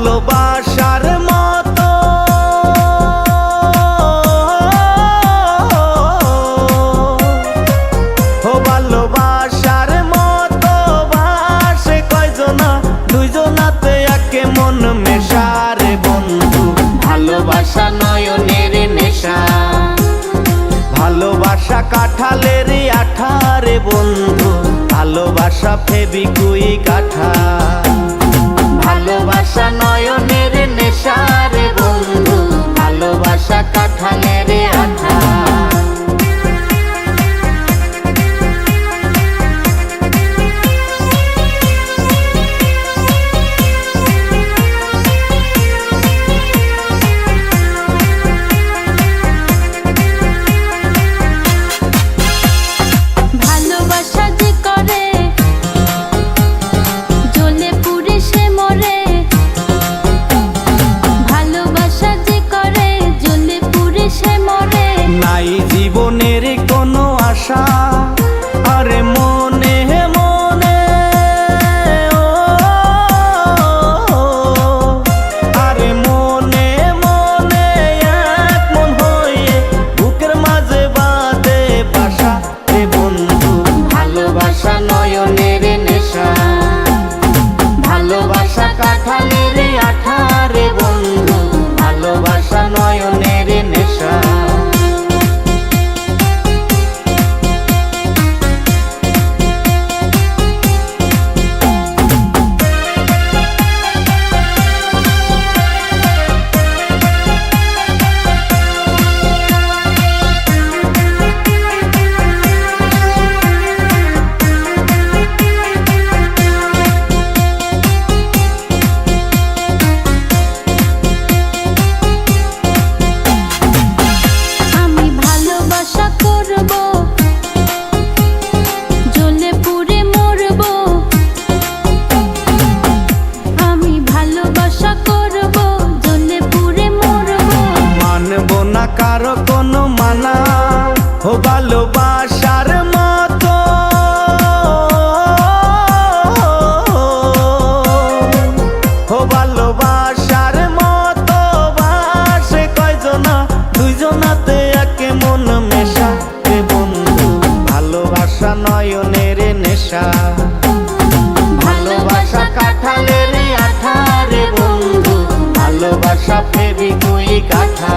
ভালোবাসার মতো ভালোবাসার মতো ভাসে কয়জনা দুইজনাতে একে মন মেশারে বন্ধু ভালোবাসা নয়নের নেশা ভালোবাসা কাঁঠালের আঠারে বন্ধু ভালোবাসা ফেবিকুইক আঠা ভালোবাসা নয়নের নেশা রে বন্ধু ভালোবাসা কাঁঠালের আঠা জীবনের কোনো আশা আরে মনে মনে আরে মনে মনে এক মন হয়ে বুকের মাঝে বাঁধে বাসা রে বন্ধু ভালোবাসা নয়নের নেশা ভালোবাসা কাঁঠালের আঠা রে বন্ধু ভালোবাসা নয়নের নেশা কারো কোনো মানা ভালোবাসার মতো ভালোবাসার মতো বাসে কয়জনা দুইজনাতে একে মন মেশা রে বন্ধু ভালোবাসা নয়নের নেশা ভালোবাসা কাঁঠালের আঠা রে বন্ধু ভালোবাসা ফেবিকুইক আঠা